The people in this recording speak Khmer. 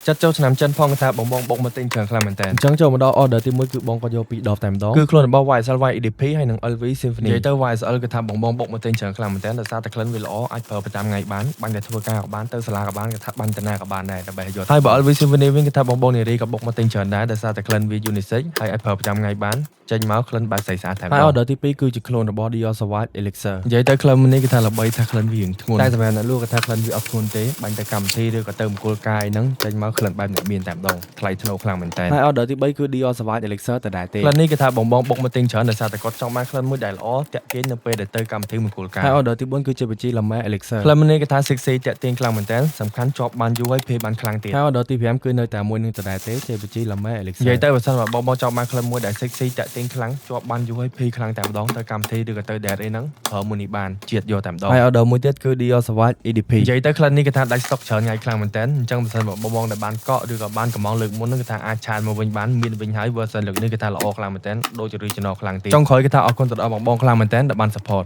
ចាត់ចូលឆ្នាំចិនផងថាបងបុកមកទិញច្រើនខ្លាំងមែនតើអញ្ចឹងចូលមកដល់ order ទី1គឺបងគាត់យកពី10តែម្ដងគឺខ្លួនរបស់ YSL EDP ហើយនិង LV Symphony និយាយទៅ YSL គឺថាបងបុកមកទិញច្រើនខ្លាំងមែនតើដោយសារតែក្លិនវាល្អអាចប្រើប្រចាំថ្ងៃបានបាញ់តែធ្វើការក៏បានទៅសាលាក៏បានគេថាបាញ់តាណាក៏បានដែរដើម្បីយកហើយបើ LV Symphony វិញគឺថាបងនារីក៏បុកមកទិញច្រើនដែរដោយសារតែក្លិនវា unisex ហើយអាចប្រើប្រចាំថ្ងៃបានចេញមកក្លិនបែបស្អាតតែម្ដងហើយ order ទី2គឺជាខ្លួនរបស់ Dior Sauvage Elixir និយាយទៅក្លិននេះគឺថាល្បីថាក្លិនវាធ្ងន់តែសម្រាប់អ្នកលក់គឺថាក្លិនវាអត់ធ្ងន់ទេបាញ់ទៅកម្មវិធីឬក៏ទៅមង្គលការអីហ្នឹងចេញមកក្លិនបែបអ្នកមានតែម្ដងថ្លៃថ្នូរខ្លាំងមែនតើហើយ order ទី3គឺ Dior Sauvage Elixir តដែរទេក្លិននេះគឺថាបងបុកមកទិញច្រើនដោយសារតែគាត់ចង់បានក្លិនមួយដែលល្អតាក់ទាញនៅពេលដែលទៅកម្មវិធីមង្គលការហើយ order ទី4គឺជា Gucci La Mer Elixir ក្លិននេះគឺថា sexy តាក់ទាញខ្លាំងមែនតើសំខាន់ជាប់បានយូរហើយភេទបានខ្លាំងទៀតហើយ order ទី5គឺនៅតែមួយនឹងតដែរទេជា Gucci La Mer Elixir និយាយទៅបើសិនបើបងចង់បានក្លិនមួយដែល sexy តាក់ទាញខ្លាំងជាប់បានយូរហើយភេទខ្លាំងតែម្ដងទៅកម្មវិធីឬក៏ទៅ date អីហ្នឹងប្រើមួយនេះបានជាតិយកតែម្ដងហើយ order មួយទៀតគឺ Dior Sauvage EDP និយាយទៅក្លិននេះគឺថាដាច់ stock ច្រើនថ្ងៃខ្លាំងមែនតើអញ្ចឹងបើសិនបើបងដែលបានកក់ឬក៏បានកំងលើកមុនហ្នឹងគឺថាអាចឆានមកវិញបានមានវិញហើយ version លើកនេះគឺថាល្អខ្លាំងមែនតើដូច original ខ្លាំងទៀតចុងក្រោយគឺថាអរគុណទៅដល់បងខ្លាំងមែនតើដែលបាន support